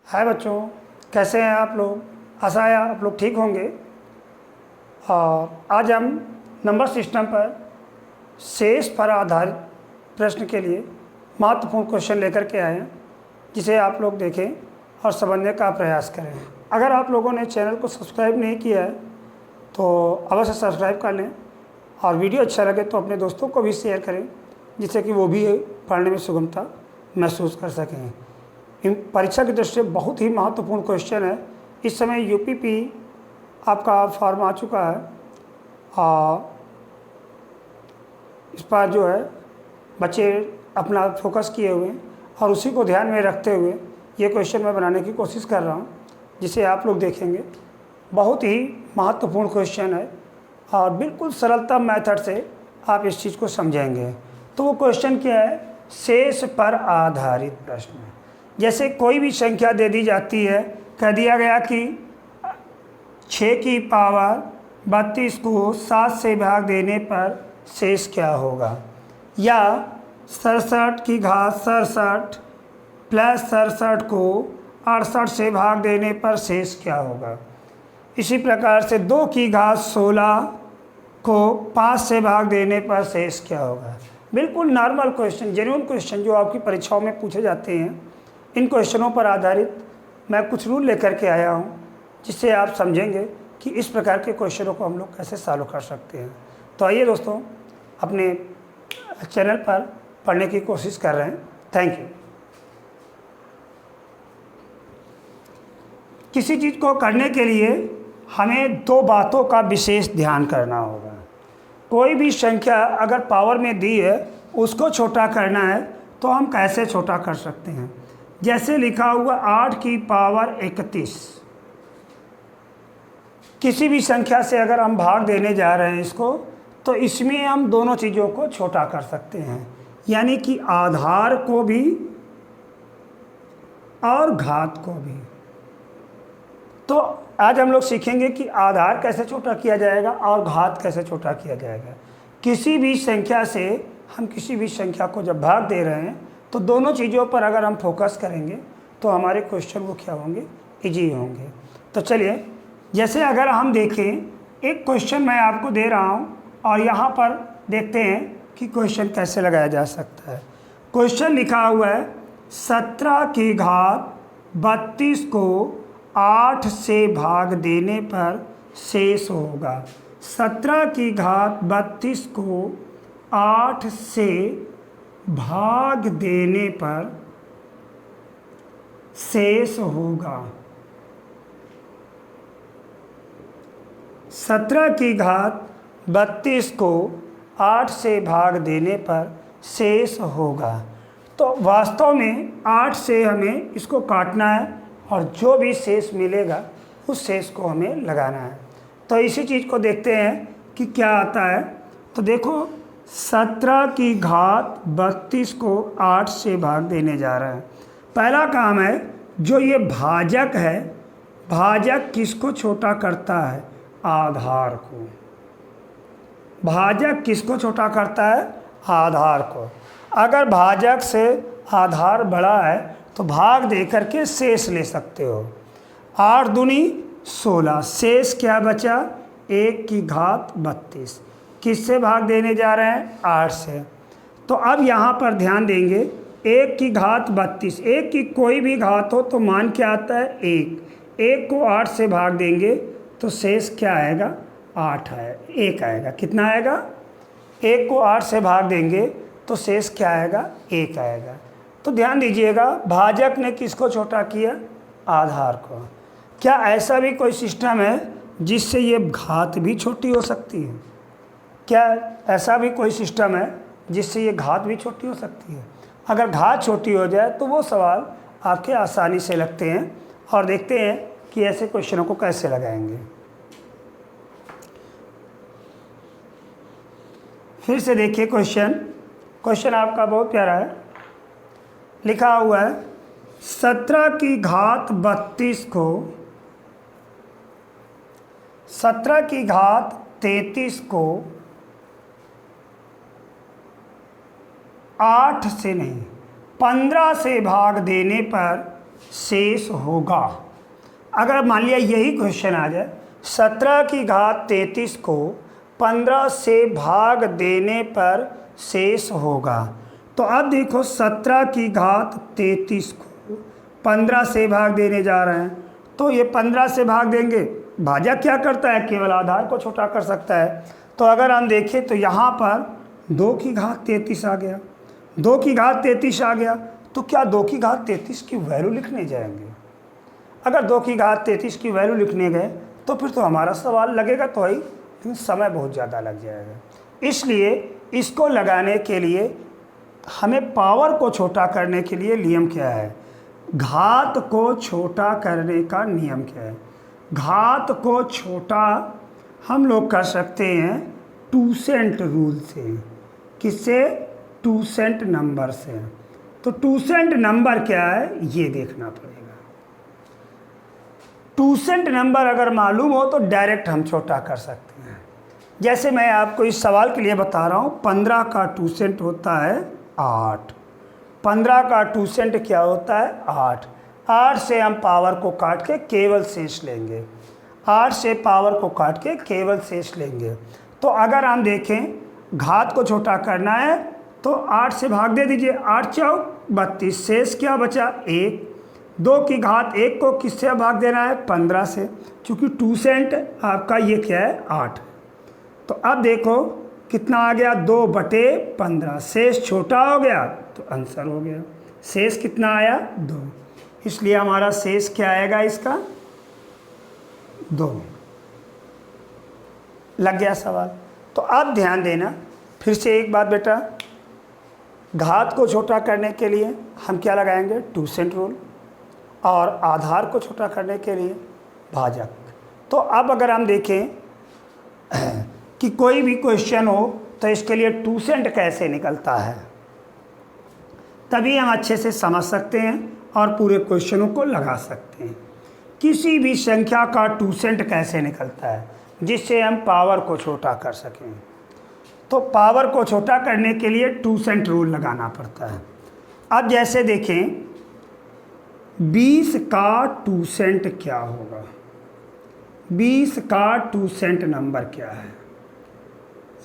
हाय बच्चों, कैसे हैं आप लोग। आशा है आप लोग ठीक होंगे। और आज हम नंबर सिस्टम पर शेष पर आधारित प्रश्न के लिए महत्वपूर्ण क्वेश्चन लेकर के आए हैं, जिसे आप लोग देखें और समझने का प्रयास करें। अगर आप लोगों ने चैनल को सब्सक्राइब नहीं किया है तो अवश्य सब्सक्राइब कर लें, और वीडियो अच्छा लगे तो अपने दोस्तों को भी शेयर करें, जिससे कि वो भी पढ़ने में सुगमता महसूस कर सकें। इन परीक्षा की दृष्टि से बहुत ही महत्वपूर्ण क्वेश्चन है। इस समय यूपीपी आपका फॉर्म आ चुका है, और इस पर जो है बच्चे अपना फोकस किए हुए हैं, और उसी को ध्यान में रखते हुए ये क्वेश्चन मैं बनाने की कोशिश कर रहा हूँ, जिसे आप लोग देखेंगे। बहुत ही महत्वपूर्ण क्वेश्चन है, और बिल्कुल सरलता मेथड से आप इस चीज़ को समझेंगे। तो वो क्वेश्चन क्या है? शेष पर आधारित प्रश्न। जैसे कोई भी संख्या दे दी जाती है, कह दिया गया कि 6 की पावर 32 को 7 से भाग देने पर शेष क्या होगा, या 67 की घात 67 प्लस 67 को 68 से भाग देने पर शेष क्या होगा। इसी प्रकार से 2 की घात 16 को 5 से भाग देने पर शेष क्या होगा। बिल्कुल नॉर्मल क्वेश्चन, जेन्युइन क्वेश्चन जो आपकी परीक्षाओं में पूछे जाते हैं। इन क्वेश्चनों पर आधारित मैं कुछ रूल लेकर के आया हूँ, जिससे आप समझेंगे कि इस प्रकार के क्वेश्चनों को हम लोग कैसे सॉल्व कर सकते हैं। तो आइए दोस्तों, अपने चैनल पर पढ़ने की कोशिश कर रहे हैं। Thank you. किसी चीज़ को करने के लिए हमें 2 बातों का विशेष ध्यान करना होगा। कोई भी संख्या अगर पावर में दी है, उसको छोटा करना है तो हम कैसे छोटा कर सकते हैं। जैसे लिखा हुआ 8 की पावर 31। किसी भी संख्या से अगर हम भाग देने जा रहे हैं इसको, तो इसमें हम दोनों चीज़ों को छोटा कर सकते हैं, यानी कि आधार को भी और घात को भी। तो आज हम लोग सीखेंगे कि आधार कैसे छोटा किया जाएगा और घात कैसे छोटा किया जाएगा। किसी भी संख्या से हम किसी भी संख्या को जब भाग दे रहे हैं, तो दोनों चीज़ों पर अगर हम फोकस करेंगे तो हमारे क्वेश्चन वो क्या होंगे, इजी होंगे। तो चलिए, जैसे अगर हम देखें, एक क्वेश्चन मैं आपको दे रहा हूँ, और यहाँ पर देखते हैं कि क्वेश्चन कैसे लगाया जा सकता है। क्वेश्चन लिखा हुआ है 17 की घात 32 को 8 से भाग देने पर शेष होगा। 17 की घात 32 को 8 से भाग देने पर शेष होगा। 17 की घात 32 को 8 से भाग देने पर शेष होगा। तो वास्तव में 8 से हमें इसको काटना है, और जो भी शेष मिलेगा उस शेष को हमें लगाना है। तो इसी चीज़ को देखते हैं कि क्या आता है। तो देखो, 17 की घात 32 को 8 से भाग देने जा रहे हैं। पहला काम है, जो ये भाजक है, भाजक किसको छोटा करता है? आधार को। भाजक किसको छोटा करता है? आधार को। अगर भाजक से आधार बड़ा है तो भाग दे करके शेष ले सकते हो। 8 दूनी 16, शेष क्या बचा? 1 की घात 32। किससे भाग देने जा रहे हैं? 8 से। तो अब यहाँ पर ध्यान देंगे, 1 की घात 32, 1 की कोई भी घात हो तो मान क्या आता है? 1। 1 को 8 से भाग देंगे तो शेष क्या आएगा? 8 है, 1 आएगा। कितना आएगा? 1 को 8 से भाग देंगे तो शेष क्या आएगा? 1 आएगा। तो ध्यान दीजिएगा, भाजक ने किसको छोटा किया? आधार को। क्या ऐसा भी कोई सिस्टम है जिससे ये घात भी छोटी हो सकती है? क्या ऐसा भी कोई सिस्टम है जिससे ये घात भी छोटी हो सकती है? अगर घात छोटी हो जाए तो वो सवाल आपके आसानी से लगते हैं, और देखते हैं कि ऐसे क्वेश्चनों को कैसे लगाएंगे। फिर से देखिए क्वेश्चन आपका बहुत प्यारा है। लिखा हुआ है 17 की घात 32 को 17 की घात 33 को 8 से नहीं 15 से भाग देने पर शेष होगा। अगर मान लिया यही क्वेश्चन आ जाए, 17 की घात 33 को 15 से भाग देने पर शेष होगा। तो अब देखो 17 की घात 33 को 15 से भाग देने जा रहे हैं, तो ये 15 से भाग देंगे, भाजक क्या करता है, केवल आधार को छोटा कर सकता है। तो अगर हम देखें तो यहाँ पर 2 की घात 33 आ गया, 2 की घात 33 आ गया, तो क्या 2 की घात 33 की वैल्यू लिखने जाएंगे? अगर 2 की घात 33 की वैल्यू लिखने गए तो फिर तो हमारा सवाल लगेगा तो ही, लेकिन समय बहुत ज़्यादा लग जाएगा। इसलिए इसको लगाने के लिए हमें पावर को छोटा करने के लिए नियम क्या है, घात को छोटा करने का नियम क्या है? घात को छोटा हम लोग कर सकते हैं टूसेंट रूल से। किससे? टूसेंट नंबर से। तो टूसेंट नंबर क्या है ये देखना पड़ेगा। टूसेंट नंबर अगर मालूम हो तो डायरेक्ट हम छोटा कर सकते हैं। जैसे मैं आपको इस सवाल के लिए बता रहा हूँ, 15 का टूसेंट होता है 8। 15 का टूसेंट क्या होता है? 8। 8 से हम पावर को काट के केवल शेष लेंगे, 8 से पावर को काट के केवल शेष लेंगे। तो अगर हम देखें घात को छोटा करना है तो 8 से भाग दे दीजिए, 8 चौक 32, शेष क्या बचा? 1। 2 की घात 1 को किससे भाग देना है? 15 से, क्योंकि टूसेंट आपका ये क्या है? 8। तो अब देखो कितना आ गया? 2/15, शेष छोटा हो गया तो आंसर हो गया। शेष कितना आया? 2। इसलिए हमारा शेष क्या आएगा इसका? 2। लग गया सवाल? तो अब ध्यान देना, फिर से एक बात बेटा, घात को छोटा करने के लिए हम क्या लगाएंगे? टूसेंट रूल, और आधार को छोटा करने के लिए भाजक। तो अब अगर हम देखें कि कोई भी क्वेश्चन हो तो इसके लिए टूसेंट कैसे निकलता है, तभी हम अच्छे से समझ सकते हैं और पूरे क्वेश्चनों को लगा सकते हैं। किसी भी संख्या का टूसेंट कैसे निकलता है, जिससे हम पावर को छोटा कर सकें। तो पावर को छोटा करने के लिए टूसेंट रूल लगाना पड़ता है। अब जैसे देखें 20 का टूसेंट क्या होगा, 20 का टूसेंट नंबर क्या है,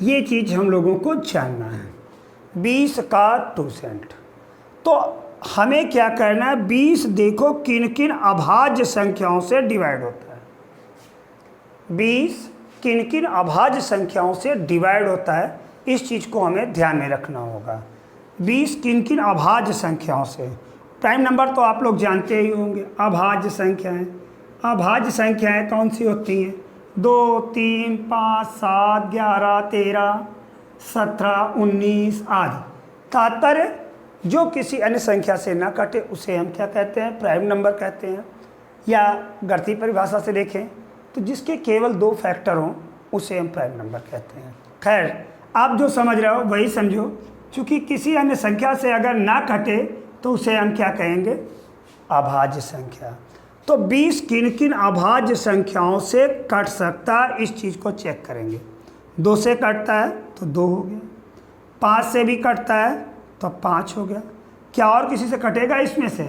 ये चीज़ हम लोगों को जानना है। 20 का टूसेंट, तो हमें क्या करना है? 20 देखो किन किन अभाज्य संख्याओं से डिवाइड होता है। 20 किन किन अभाज्य संख्याओं से डिवाइड होता है, इस चीज़ को हमें ध्यान में रखना होगा। 20 किन किन अभाज्य संख्याओं से, प्राइम नंबर तो आप लोग जानते ही होंगे। अभाज्य संख्याएं, अभाज्य संख्याएं कौन सी होती हैं? 2, 3, 5, 7, 11, 13, 17, 19 आदि। तात्पर्य जो किसी अन्य संख्या से ना कटे उसे हम क्या कहते हैं? प्राइम नंबर कहते हैं। या गणितीय परिभाषा से देखें तो जिसके केवल 2 फैक्टर हों उसे हम प्राइम नंबर कहते हैं। खैर, आप जो समझ रहे हो वही समझो, क्योंकि किसी अन्य संख्या से अगर ना कटे तो उसे हम क्या कहेंगे? अभाज्य संख्या। तो 20 किन किन अभाज्य संख्याओं से कट सकता है, इस चीज़ को चेक करेंगे। 2 से कटता है तो 2 हो गया, 5 से भी कटता है तो 5 हो गया। क्या और किसी से कटेगा इसमें से?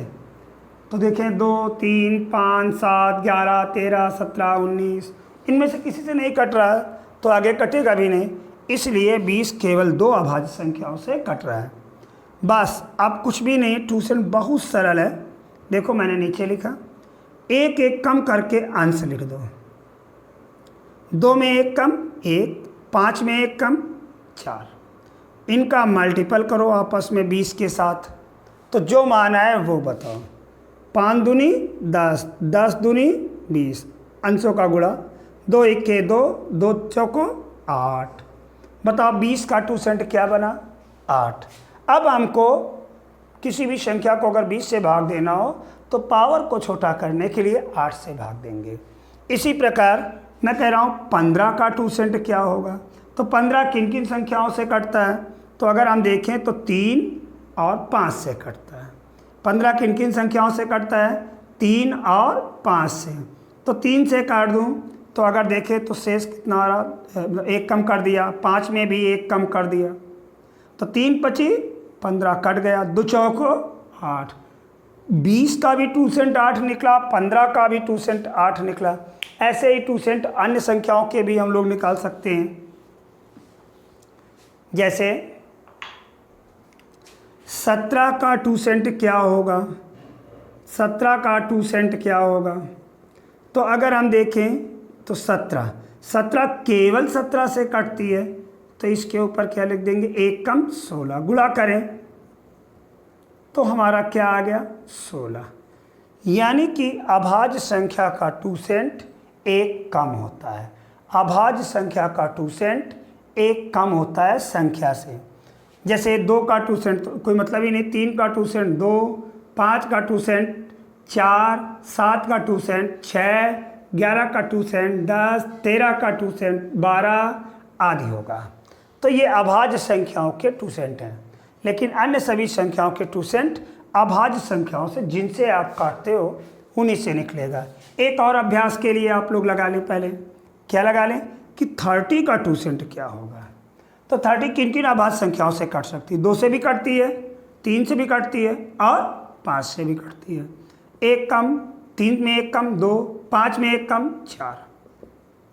तो देखें 2, 3, 5, 7, 11, 13, 17, 19, इनमें से किसी से नहीं कट रहा है तो आगे कटेगा भी नहीं। इसलिए 20 केवल 2 अभाज्य संख्याओं से कट रहा है। बस, अब कुछ भी नहीं, टूसेंट बहुत सरल है। देखो मैंने नीचे लिखा, एक एक कम करके अंश लिख दो। 2 में 1 कम 1, 5 में 1 कम 4, इनका मल्टीपल करो आपस में 20 के साथ, तो जो मान आए वो बताओ। 5 दूनी 10, 10 दूनी 20, अंशों का गुणा, 2 1 2, 2 चौको 8। बताओ 20 का टूसेंट क्या बना? 8। अब हमको किसी भी संख्या को अगर 20 से भाग देना हो तो पावर को छोटा करने के लिए 8 से भाग देंगे। इसी प्रकार मैं कह रहा हूँ 15 का टूसेंट क्या होगा? तो 15 किन किन संख्याओं से कटता है? तो अगर हम देखें तो 3 और 5 से कटता है। 15 किन किन संख्याओं से कटता है? 3 और 5 से। तो 3 से काट दूँ तो अगर देखें तो शेष कितना आ रहा? 1 कम कर दिया, 5 में भी 1 कम कर दिया, तो 3 × 5 = 15 कट गया, 2 चौको 8। 20 का भी 2 सेंट 8 निकला, 15 का भी 2 सेंट 8 निकला। ऐसे ही 2 सेंट अन्य संख्याओं के भी हम लोग निकाल सकते हैं। जैसे 17 का 2 सेंट क्या होगा, 17 का 2 सेंट क्या होगा? तो अगर हम देखें तो 17 केवल 17 से कटती है, तो इसके ऊपर क्या लिख देंगे, 1 कम 16, गुणा करें तो हमारा क्या आ गया, 16। यानी कि अभाज्य संख्या का 2 सेंट 1 कम होता है। अभाज्य संख्या का 2 सेंट 1 कम होता है संख्या से। जैसे 2 का 2 सेंट तो कोई मतलब ही नहीं, 3 का 2 सेंट 2, 5 का 2 सेंट 4, 7 का 2 सेंट 6, 11 का 2 सेंट 10, 13 का 2 सेंट 12 आदि होगा। तो ये अभाज्य संख्याओं के 2 सेंट हैं। लेकिन अन्य सभी संख्याओं के 2 सेंट अभाज्य संख्याओं से जिनसे आप काटते हो उन्हीं से निकलेगा। एक और अभ्यास के लिए आप लोग लगा लें, पहले क्या लगा लें कि 30 का 2 सेंट क्या होगा। तो 30 किन किन अभाज्य संख्याओं से कट सकती है? 2 से भी कटती है, 3 से भी कटती है और 5 से भी कटती है। 1 कम, 3 में 1 कम 2, 5 में 1 कम 4,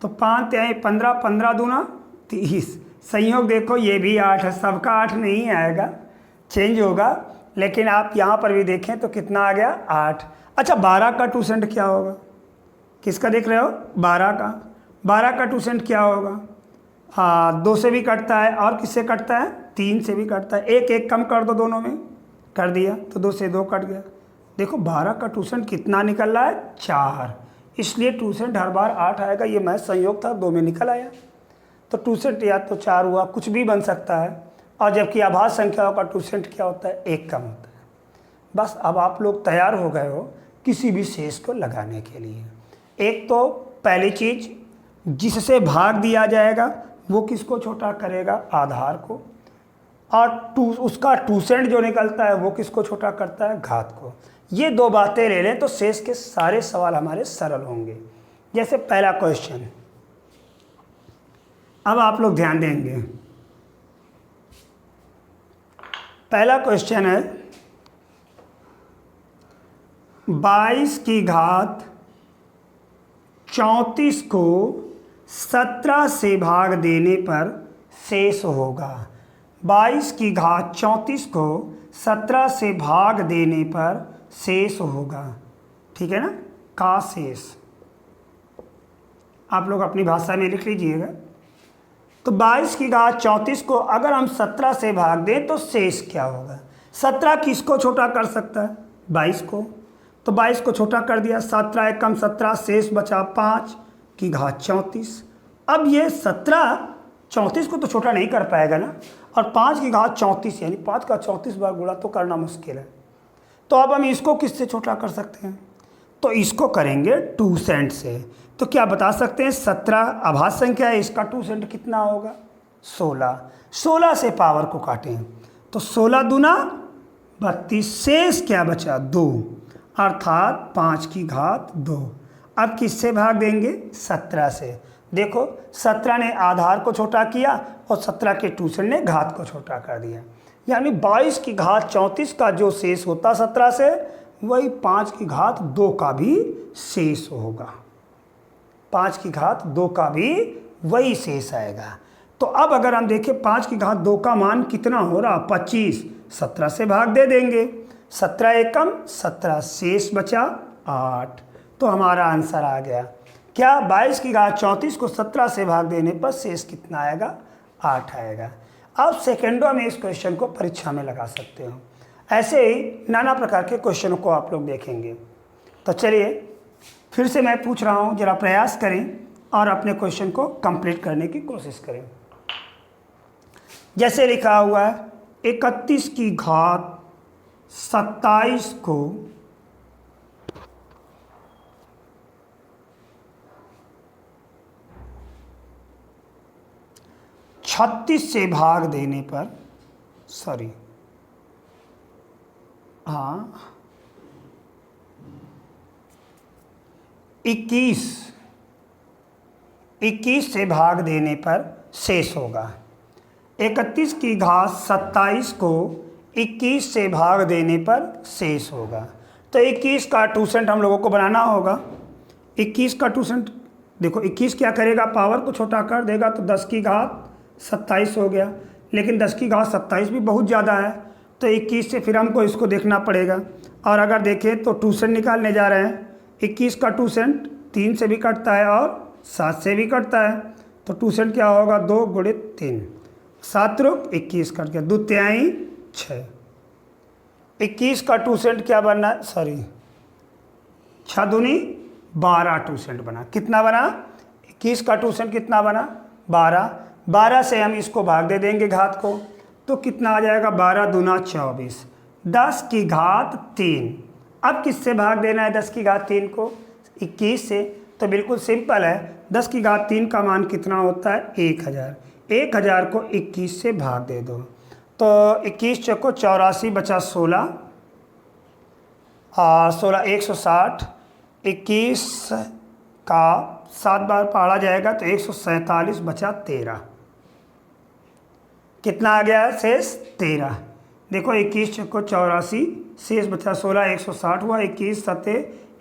तो 5 या 15, 15 दूना 30। संयोग देखो ये भी 8 है, सबका 8 नहीं आएगा, चेंज होगा। लेकिन आप यहाँ पर भी देखें तो कितना आ गया, 8। अच्छा 12 का 2 सेंट क्या होगा? किसका देख रहे हो? 12 का 2 सेंट क्या होगा? हाँ 2 से भी कटता है और किससे कटता है? 3 से भी कटता है। 1 कम कर दो, दोनों में कर दिया तो 2 से 2 कट गया। देखो 12 का 2 सेंट कितना निकल रहा है, 4। इसलिए 2 सेंट हर बार 8 आएगा। ये मैं संयोग था, 2 में निकल आया। तो 2 सेंट या तो 4 हुआ, कुछ भी बन सकता है। और जबकि अभाज्य संख्याओं का 2 सेंट क्या होता है, 1 कम होता है। बस अब आप लोग तैयार हो गए हो किसी भी शेष को लगाने के लिए। एक तो पहली चीज़, जिससे भाग दिया जाएगा वो किसको छोटा करेगा, आधार को। और उसका 2 सेंट जो निकलता है वो किसको छोटा करता है, घात को। ये 2 बातें ले लें तो शेष के सारे सवाल हमारे सरल होंगे। जैसे पहला क्वेश्चन, अब आप लोग ध्यान देंगे। पहला क्वेश्चन है 22 की घात 34 को 17 से भाग देने पर शेष होगा। 22 की घात 34 को 17 से भाग देने पर शेष होगा, ठीक है ना, का शेष। आप लोग अपनी भाषा में लिख लीजिएगा। तो 22 की घात 34 को अगर हम 17 से भाग दें तो शेष क्या होगा। 17 किसको छोटा कर सकता है, 22 को। तो 22 को छोटा कर दिया, 17 1 कम 17, शेष बचा 5 की घात 34। अब ये 17 34 को तो छोटा नहीं कर पाएगा ना, और 5 की घात 34 यानी 5 का 34 बार गुणा तो करना मुश्किल है। तो अब हम इसको किससे छोटा कर सकते हैं, तो इसको करेंगे 2 सेंट से। तो क्या बता सकते हैं, 17 अभाज्य संख्या है, इसका 2 सेंट कितना होगा, 16। 16 से पावर को काटें तो 16 दूना 32, शेष क्या बचा, 2, अर्थात 5 की घात 2। अब किससे भाग देंगे, 17 से। देखो 17 ने आधार को छोटा किया और 17 के 2 सेंट ने घात को छोटा कर दिया। यानी 22 की घात 34 का जो शेष होता 17 से, वही 5 की घात 2 का भी शेष होगा। 5 की घात 2 का भी वही शेष आएगा। तो अब अगर हम देखें 5 की घात 2 का मान कितना हो रहा, 25, 17 से भाग दे देंगे, 17 1 कम 17, शेष बचा 8। तो हमारा आंसर आ गया क्या, 22 की घात 34 को 17 से भाग देने पर शेष कितना आएगा, 8 आएगा। अब सेकेंडों में इस क्वेश्चन को परीक्षा में लगा सकते हो। ऐसे ही नाना प्रकार के क्वेश्चनों को आप लोग देखेंगे। तो चलिए फिर से मैं पूछ रहा हूँ, ज़रा प्रयास करें और अपने क्वेश्चन को कंप्लीट करने की कोशिश करें। जैसे लिखा हुआ है 31 की घात 27 को 36 से भाग देने पर, 21 से भाग देने पर शेष होगा। 31 की घात 27 को 21 से भाग देने पर शेष होगा। तो 21 का 2% हम लोगों को बनाना होगा। 21 का 2% देखो, 21 क्या करेगा, पावर को छोटा कर देगा तो 10 की घात 27 हो गया। लेकिन 10 की घात 27 भी बहुत ज़्यादा है, तो 21 से फिर हमको इसको देखना पड़ेगा। और अगर देखें तो 2% निकालने जा रहे हैं। 21 का 2% 3 से भी कटता है और 7 से भी कटता है, तो 2% क्या होगा, 2 गुणित 3, 7 रुक 21 कट गया, 2 तिहाई 6। 21 का 2% क्या बनना, सॉरी 6 दूनी 12 2% बना। कितना बना, 21 का 2% कितना बना, 12। 12 से हम इसको भाग दे देंगे घात को, तो कितना आ जाएगा, 12 दूना 24, 10 की घात 3। अब किससे भाग देना है 10 की घात 3 को, 21 से। तो बिल्कुल सिंपल है, 10 की घात 3 का मान कितना होता है, 1000। 1000 को 21 से भाग दे दो, तो 21 चौको 84 बचा 16, और 16 160। 21 का 7 बार पढ़ा जाएगा तो 147 बचा 13। कितना आ गया शेष, 13। देखो 21 चौको 84, शेष बचा 16, 160 हुआ, 21 सत्ते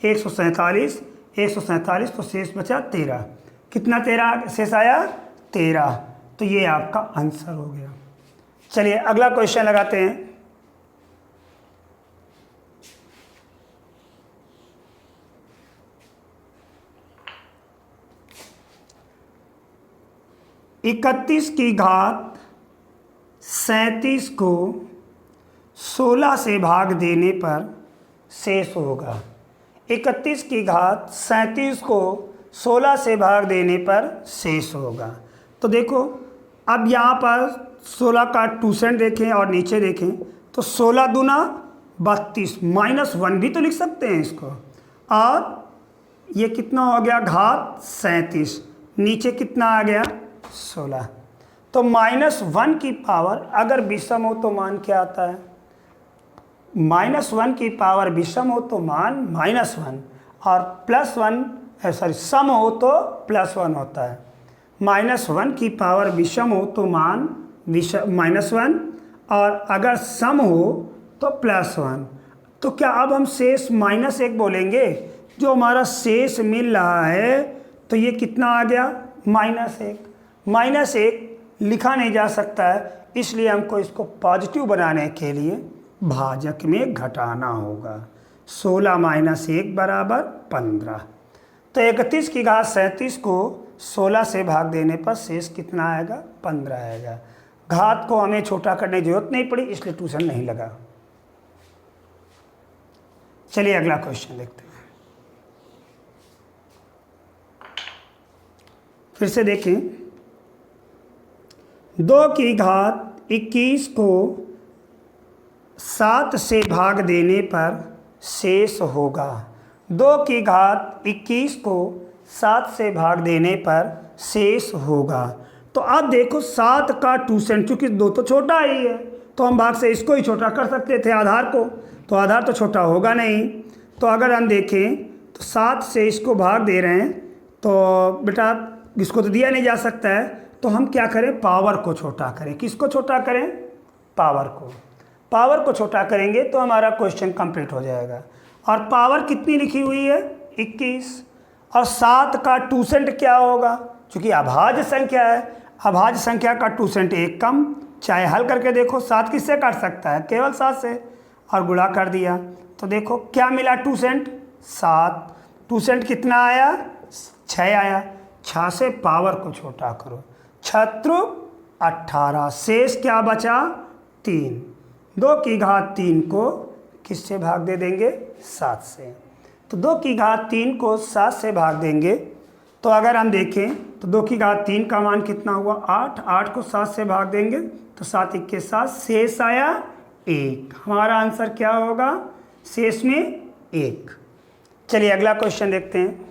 147, 147 तो शेष बचा 13। कितना 13 शेष आया, 13। तो ये आपका आंसर हो गया। चलिए अगला क्वेश्चन लगाते हैं। इकतीस की घात 37 को 16 से भाग देने पर शेष होगा। 31 की घात 37 को 16 से भाग देने पर शेष होगा। तो देखो अब यहाँ पर 16 का 2% देखें और नीचे देखें तो 16 दूना 32, -1 भी तो लिख सकते हैं इसको। और ये कितना हो गया, घात 37, नीचे कितना आ गया, 16। तो -1 की पावर अगर विषम हो तो मान क्या आता है, -1 की पावर विषम हो तो मान -1, और +1 सॉरी सम हो तो +1 होता है। -1 की पावर विषम हो तो मान -1, और अगर सम हो तो +1। तो क्या अब हम शेष -1 बोलेंगे, जो हमारा शेष मिल रहा है, तो ये कितना आ गया, -1। -1 लिखा नहीं जा सकता है, इसलिए हमको इसको पॉजिटिव बनाने के लिए भाजक में घटाना होगा। 16 - 1 बराबर 15। तो 31 की घात 37 को 16 से भाग देने पर शेष कितना आएगा, 15 आएगा। घात को हमें छोटा करने की जरूरत नहीं पड़ी, इसलिए ट्यूशन नहीं लगा। चलिए अगला क्वेश्चन देखते हैं। फिर से देखें, 2 की घात 21 को 7 से भाग देने पर शेष होगा। 2 की घात 21 को 7 से भाग देने पर शेष होगा। तो अब देखो 7 का 2%, चूँकि 2 तो छोटा ही है, तो हम भाग से इसको ही छोटा कर सकते थे आधार को, तो आधार तो छोटा होगा नहीं। तो अगर हम देखें तो 7 से इसको भाग दे रहे हैं, तो बेटा इसको तो दिया नहीं जा सकता है, तो हम क्या करें, पावर को छोटा करें। किसको छोटा करें, पावर को। पावर को छोटा करेंगे तो हमारा क्वेश्चन कंप्लीट हो जाएगा। और पावर कितनी लिखी हुई है, 21, और 7 का 2% क्या होगा, चूँकि अभाज्य संख्या है, अभाज्य संख्या का 2% 1 कम, चाहे हल करके देखो 7 किससे काट सकता है, केवल 7 से, और गुणा कर दिया तो देखो क्या मिला, 2% 7, 2% कितना आया, 6 आया। 6 से पावर को छोटा करो, 6 18, शेष क्या बचा, 3। 2 की घात 3 को किससे भाग दे देंगे, 7 से। तो 2 की घात 3 को 7 से भाग देंगे, तो अगर हम देखें तो 2 की घात 3 का मान कितना हुआ, 8। 8 को 7 से भाग देंगे तो 7 1 7, शेष आया 1। हमारा आंसर क्या होगा, शेष में 1। चलिए अगला क्वेश्चन देखते हैं।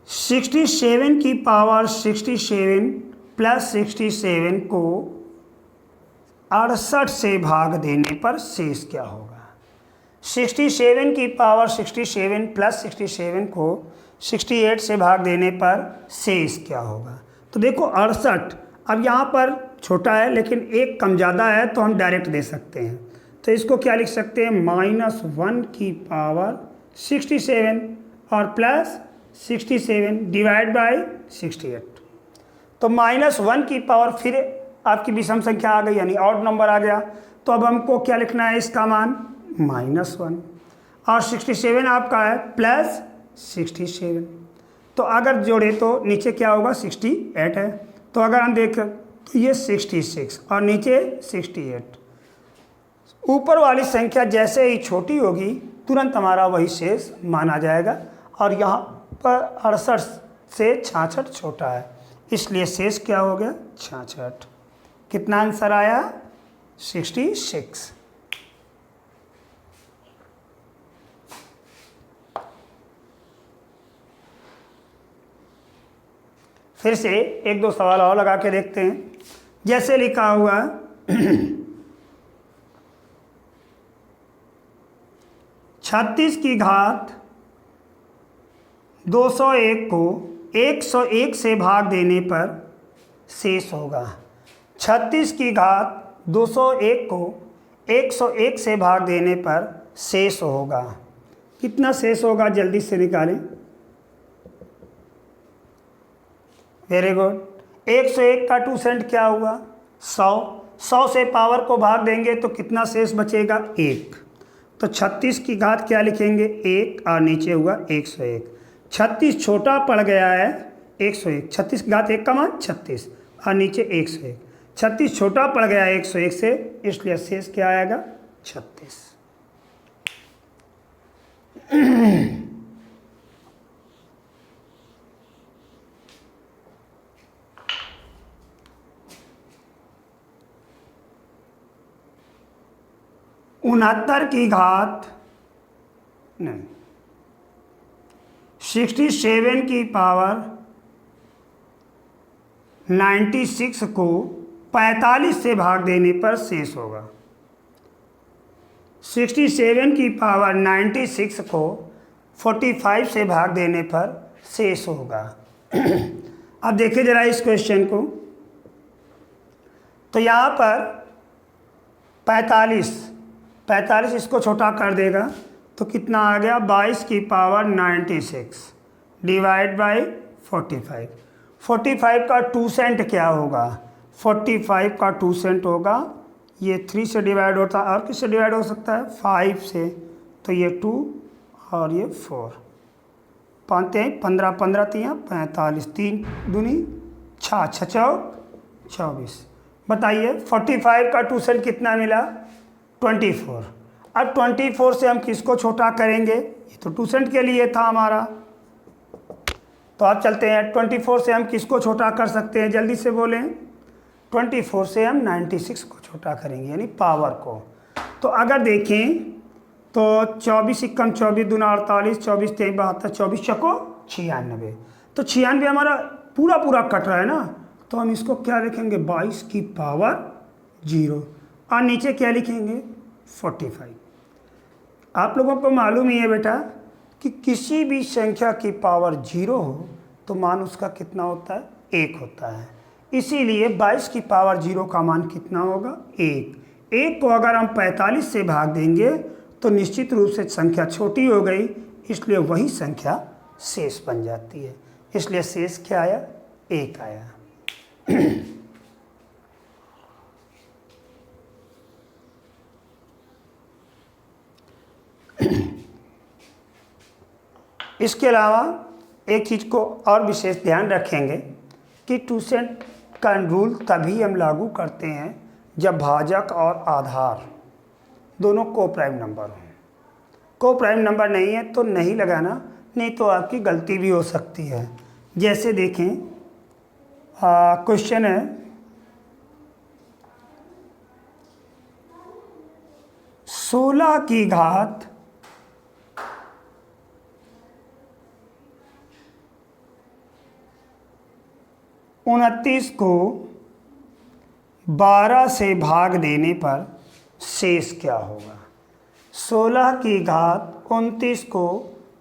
(67 की पावर 67 + 67 को 68 से भाग देने पर शेष क्या होगा। 67 की पावर 67 + 67 को 68 से भाग देने पर शेष क्या होगा। तो देखो 68, अब यहाँ पर छोटा है लेकिन एक कम ज़्यादा है तो हम डायरेक्ट दे सकते हैं। तो इसको क्या लिख सकते हैं, -1 की पावर 67 और प्लस 67 डिवाइड बाई 68। तो -1 की पावर, फिर आपकी विषम संख्या आ गई यानी ऑड नंबर आ गया। तो अब हमको क्या लिखना है, इसका मान -1 और 67 आपका है प्लस 67। तो अगर जोड़े तो नीचे क्या होगा, 68 है। तो अगर हम देखें तो ये 66 और नीचे 68। ऊपर वाली संख्या जैसे ही छोटी होगी तुरंत हमारा वही शेष माना जाएगा। और यहाँ पर 68 से 66 छोटा है, इसलिए शेष क्या हो गया, 66। कितना आंसर आया, 66। फिर से एक दो सवाल और लगा के देखते हैं। जैसे लिखा हुआ 36 की घात 201 को 101 से भाग देने पर शेष होगा। 36 की घात 201 को 101 से भाग देने पर शेष होगा। कितना शेष होगा, जल्दी से निकालें। Very good. 101 का 2% क्या हुआ, 100। 100 से पावर को भाग देंगे तो कितना शेष बचेगा, 1। तो 36 की घात क्या लिखेंगे, 1 और नीचे हुआ 101। 36 छोटा पड़ गया है 101। 36 की घात 1 का मान 36 और नीचे 101। 36 छोटा पड़ गया 101 से, इसलिए शेष क्या आएगा, 36। उनहत्तर की घात नहीं 67 की पावर 96 को 45 से भाग देने पर शेष होगा। 67 की पावर 96 को 45 से भाग देने पर शेष होगा। अब देखिए जरा इस क्वेश्चन को। तो यहाँ पर 45 इसको छोटा कर देगा तो कितना आ गया, 22 की पावर 96 डिवाइड बाई 45। 45 का 2% क्या होगा, 45 का 2% होगा, ये 3 से डिवाइड होता है और किससे डिवाइड हो सकता है, 5 से। तो ये 2 और ये 4, 5 15 15 3 45, 3 दूनी 6 6 24। बताइए 45 का 2% कितना मिला, 24। अब 24 से हम किसको छोटा करेंगे, ये तो 2% के लिए था हमारा। तो आप चलते हैं 24 से हम किसको छोटा कर सकते हैं, जल्दी से बोलें। 24 से हम 96 को छोटा करेंगे यानी पावर को। तो अगर देखें तो 24 एकम 24 दूना 48, 24 3 72, 24 चको 96। तो 96 हमारा पूरा कट रहा है ना, तो हम इसको क्या लिखेंगे, 22 की पावर 0 और नीचे क्या लिखेंगे, 45। आप लोगों को मालूम ही है बेटा कि किसी भी संख्या की पावर 0 हो तो मान उसका कितना होता है, 1 होता है। इसीलिए 22 की पावर 0 का मान कितना होगा, 1। 1 को अगर हम 45 से भाग देंगे तो निश्चित रूप से संख्या छोटी हो गई, इसलिए वही संख्या शेष बन जाती है। इसलिए शेष क्या आया, 1 आया। इसके अलावा एक चीज़ को और विशेष ध्यान रखेंगे कि 2% का रूल तभी हम लागू करते हैं जब भाजक और आधार दोनों को प्राइम नंबर हों। को प्राइम नंबर नहीं है तो नहीं लगाना, नहीं तो आपकी गलती भी हो सकती है। जैसे देखें क्वेश्चन है 16 की घात 29 को 12 से भाग देने पर शेष क्या होगा। 16 की घात 29 को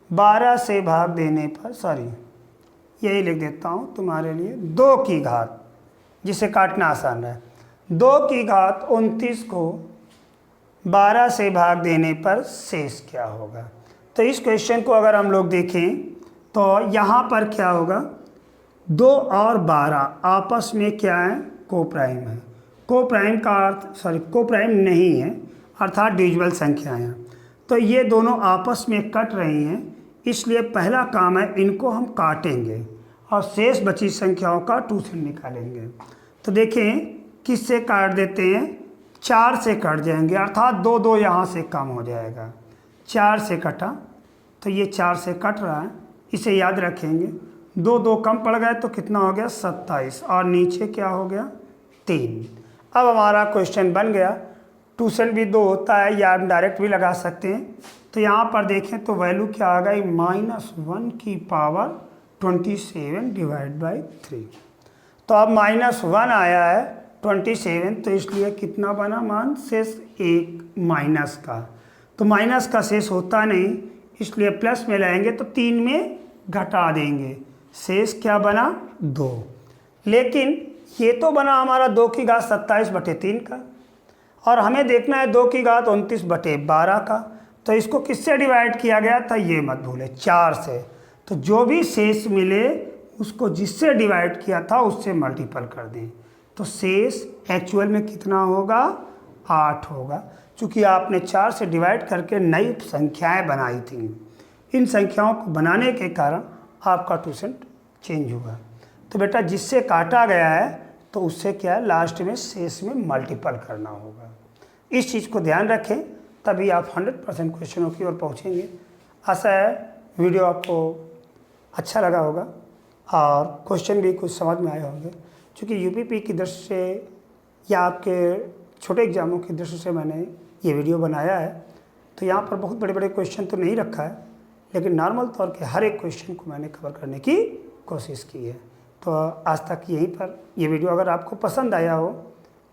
12 से भाग देने पर, सॉरी यही लिख देता हूँ तुम्हारे लिए, 2 की घात, जिसे काटना आसान है, 2 की घात 29 को 12 से भाग देने पर शेष क्या होगा। तो इस क्वेश्चन को अगर हम लोग देखें तो यहाँ पर क्या होगा, 2 और 12 आपस में क्या है, कोप्राइम है। कोप्राइम का अर्थ, सॉरी कोप्राइम नहीं है, अर्थात डिविजिबल संख्याएं हैं। तो ये दोनों आपस में कट रही हैं, इसलिए पहला काम है इनको हम काटेंगे और शेष बची संख्याओं का ट्यूशन निकालेंगे। तो देखें किससे काट देते हैं, 4 से कट जाएंगे, अर्थात 2 2 यहाँ से कम हो जाएगा। 4 से कटा तो ये 4 से कट रहा है, इसे याद रखेंगे। 2 2 कम पड़ गए तो कितना हो गया, 27, और नीचे क्या हो गया, 3। अब हमारा क्वेश्चन बन गया। ट्यूशन भी 2 होता है या हम डायरेक्ट भी लगा सकते हैं। तो यहाँ पर देखें तो वैल्यू क्या आ गई, -1 की पावर 27 डिवाइड बाई 3। तो अब -1 आया है 27, तो इसलिए कितना बना मान, शेष 1 माइनस का। तो माइनस का शेष होता नहीं, इसलिए प्लस में लाएंगे तो 3 में घटा देंगे, शेष क्या बना, 2। लेकिन ये तो बना हमारा 2 की घात 27/3 का, और हमें देखना है 2 की घात 29/12 का। तो इसको किससे डिवाइड किया गया था, ये मत भूले, 4 से। तो जो भी शेष मिले उसको जिससे डिवाइड किया था उससे मल्टीपल कर दें, तो शेष एक्चुअल में कितना होगा, 8 होगा। चूँकि आपने 4 से डिवाइड करके नई संख्याएं बनाई थी, इन संख्याओं को बनाने के कारण आपका ट्यूशन चेंज हुआ। तो बेटा जिससे काटा गया है तो उससे क्या है, लास्ट में शेष में मल्टीपल करना होगा। इस चीज़ को ध्यान रखें, तभी आप 100% क्वेश्चनों की ओर पहुँचेंगे। आशा है वीडियो आपको अच्छा लगा होगा और क्वेश्चन भी कुछ समझ में आए होंगे। चूँकि यूपीपी की दृष्टि से या आपके छोटे एग्जामों की दृष्टि से मैंने ये वीडियो बनाया है, तो यहाँ पर बहुत बड़े बड़े क्वेश्चन तो नहीं रखा है, लेकिन नॉर्मल तौर पे हर एक क्वेश्चन को मैंने कवर करने की कोशिश की है। तो आज तक यहीं पर ये वीडियो अगर आपको पसंद आया हो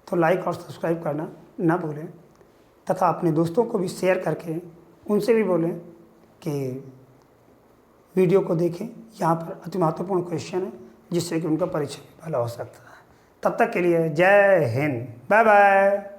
तो लाइक और सब्सक्राइब करना ना भूलें, तथा अपने दोस्तों को भी शेयर करके उनसे भी बोलें कि वीडियो को देखें। यहाँ पर अति महत्वपूर्ण क्वेश्चन है जिससे कि उनका परीक्षा भी भला हो सकता है। तब तक के लिए जय हिंद, बाय बाय।